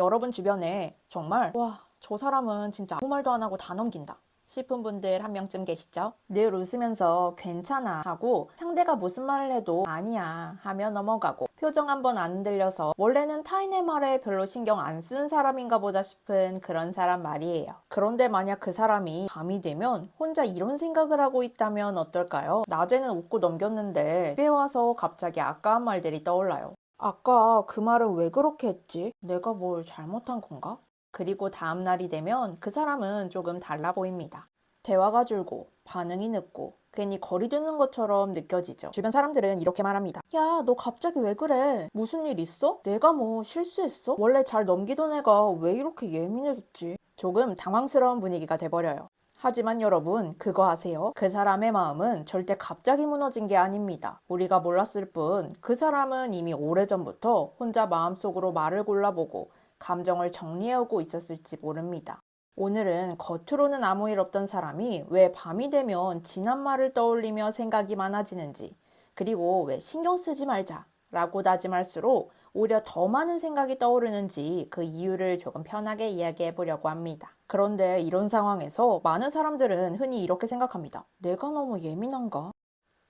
여러분 주변에 정말 와, 저 사람은 진짜 아무 말도 안 하고 다 넘긴다 싶은 분들 한 명쯤 계시죠? 늘 웃으면서 괜찮아 하고 상대가 무슨 말을 해도 아니야 하며 넘어가고 표정 한번 안 들려서 원래는 타인의 말에 별로 신경 안 쓰는 사람인가 보다 싶은 그런 사람 말이에요. 그런데 만약 그 사람이 밤이 되면 혼자 이런 생각을 하고 있다면 어떨까요? 낮에는 웃고 넘겼는데 집에 와서 갑자기 아까운 말들이 떠올라요. 아까 그 말은 왜 그렇게 했지? 내가 뭘 잘못한 건가? 그리고 다음 날이 되면 그 사람은 조금 달라 보입니다. 대화가 줄고 반응이 늦고 괜히 거리 두는 것처럼 느껴지죠. 주변 사람들은 이렇게 말합니다. 야, 너 갑자기 왜 그래? 무슨 일 있어? 내가 뭐 실수했어? 원래 잘 넘기던 애가 왜 이렇게 예민해졌지? 조금 당황스러운 분위기가 돼버려요. 하지만 여러분, 그거 아세요? 그 사람의 마음은 절대 갑자기 무너진 게 아닙니다. 우리가 몰랐을 뿐 그 사람은 이미 오래전부터 혼자 마음속으로 말을 골라보고 감정을 정리해오고 있었을지 모릅니다. 오늘은 겉으로는 아무 일 없던 사람이 왜 밤이 되면 지난 말을 떠올리며 생각이 많아지는지, 그리고 왜 신경 쓰지 말자 라고 다짐할수록 오히려 더 많은 생각이 떠오르는지 그 이유를 조금 편하게 이야기해 보려고 합니다. 그런데 이런 상황에서 많은 사람들은 흔히 이렇게 생각합니다. 내가 너무 예민한가?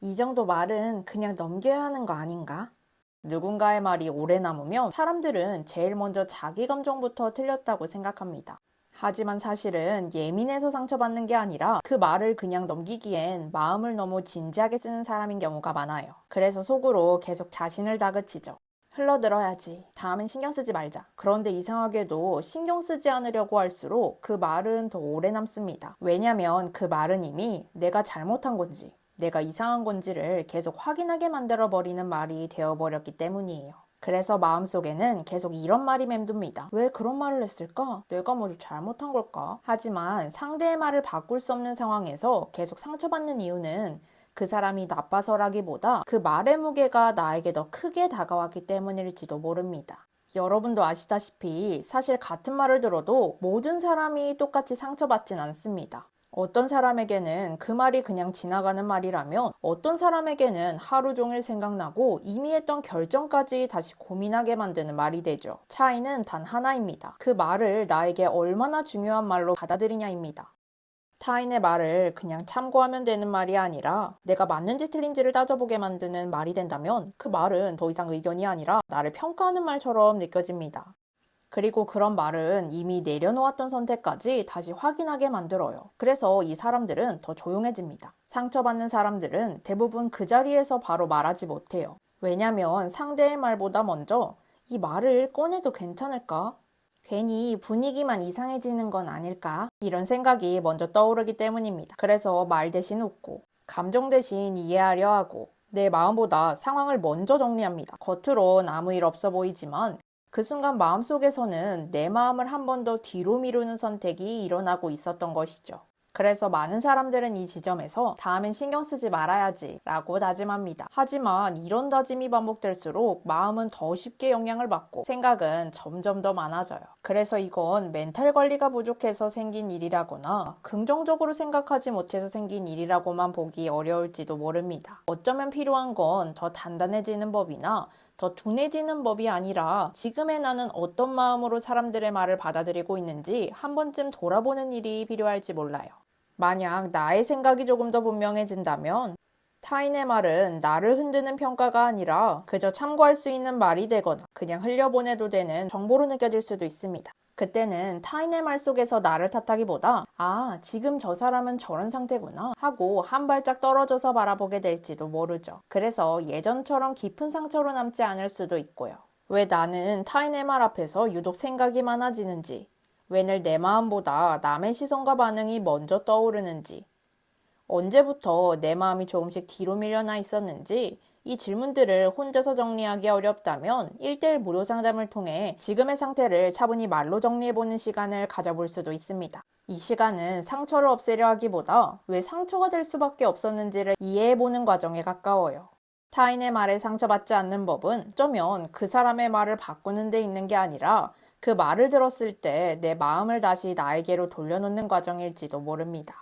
이 정도 말은 그냥 넘겨야 하는 거 아닌가? 누군가의 말이 오래 남으면 사람들은 제일 먼저 자기 감정부터 틀렸다고 생각합니다. 하지만 사실은 예민해서 상처받는 게 아니라 그 말을 그냥 넘기기엔 마음을 너무 진지하게 쓰는 사람인 경우가 많아요. 그래서 속으로 계속 자신을 다그치죠. 흘러들어야지. 다음엔 신경 쓰지 말자. 그런데 이상하게도 신경 쓰지 않으려고 할수록 그 말은 더 오래 남습니다. 왜냐면 그 말은 이미 내가 잘못한 건지 내가 이상한 건지를 계속 확인하게 만들어버리는 말이 되어버렸기 때문이에요. 그래서 마음속에는 계속 이런 말이 맴돕니다. 왜 그런 말을 했을까? 내가 뭘 잘못한 걸까? 하지만 상대의 말을 바꿀 수 없는 상황에서 계속 상처받는 이유는 그 사람이 나빠서라기보다 그 말의 무게가 나에게 더 크게 다가왔기 때문일지도 모릅니다. 여러분도 아시다시피 사실 같은 말을 들어도 모든 사람이 똑같이 상처받진 않습니다. 어떤 사람에게는 그 말이 그냥 지나가는 말이라면 어떤 사람에게는 하루 종일 생각나고 이미 했던 결정까지 다시 고민하게 만드는 말이 되죠. 차이는 단 하나입니다. 그 말을 나에게 얼마나 중요한 말로 받아들이냐입니다. 타인의 말을 그냥 참고하면 되는 말이 아니라 내가 맞는지 틀린지를 따져보게 만드는 말이 된다면 그 말은 더 이상 의견이 아니라 나를 평가하는 말처럼 느껴집니다. 그리고 그런 말은 이미 내려놓았던 선택까지 다시 확인하게 만들어요. 그래서 이 사람들은 더 조용해집니다. 상처받는 사람들은 대부분 그 자리에서 바로 말하지 못해요. 왜냐면 상대의 말보다 먼저 이 말을 꺼내도 괜찮을까? 괜히 분위기만 이상해지는 건 아닐까? 이런 생각이 먼저 떠오르기 때문입니다. 그래서 말 대신 웃고 감정 대신 이해하려 하고 내 마음보다 상황을 먼저 정리합니다. 겉으론 아무 일 없어 보이지만 그 순간 마음속에서는 내 마음을 한 번 더 뒤로 미루는 선택이 일어나고 있었던 것이죠. 그래서 많은 사람들은 이 지점에서 다음엔 신경 쓰지 말아야지 라고 다짐합니다. 하지만 이런 다짐이 반복될수록 마음은 더 쉽게 영향을 받고 생각은 점점 더 많아져요. 그래서 이건 멘탈 관리가 부족해서 생긴 일이라거나 긍정적으로 생각하지 못해서 생긴 일이라고만 보기 어려울지도 모릅니다. 어쩌면 필요한 건 더 단단해지는 법이나 더 둔해지는 법이 아니라 지금의 나는 어떤 마음으로 사람들의 말을 받아들이고 있는지 한 번쯤 돌아보는 일이 필요할지 몰라요. 만약 나의 생각이 조금 더 분명해진다면 타인의 말은 나를 흔드는 평가가 아니라 그저 참고할 수 있는 말이 되거나 그냥 흘려보내도 되는 정보로 느껴질 수도 있습니다. 그때는 타인의 말 속에서 나를 탓하기보다 아, 지금 저 사람은 저런 상태구나 하고 한 발짝 떨어져서 바라보게 될지도 모르죠. 그래서 예전처럼 깊은 상처로 남지 않을 수도 있고요. 왜 나는 타인의 말 앞에서 유독 생각이 많아지는지, 왜 늘 내 마음보다 남의 시선과 반응이 먼저 떠오르는지, 언제부터 내 마음이 조금씩 뒤로 밀려나 있었는지 이 질문들을 혼자서 정리하기 어렵다면 1:1 무료 상담을 통해 지금의 상태를 차분히 말로 정리해보는 시간을 가져볼 수도 있습니다. 이 시간은 상처를 없애려 하기보다 왜 상처가 될 수밖에 없었는지를 이해해보는 과정에 가까워요. 타인의 말에 상처받지 않는 법은 어쩌면 그 사람의 말을 바꾸는 데 있는 게 아니라 그 말을 들었을 때 내 마음을 다시 나에게로 돌려놓는 과정일지도 모릅니다.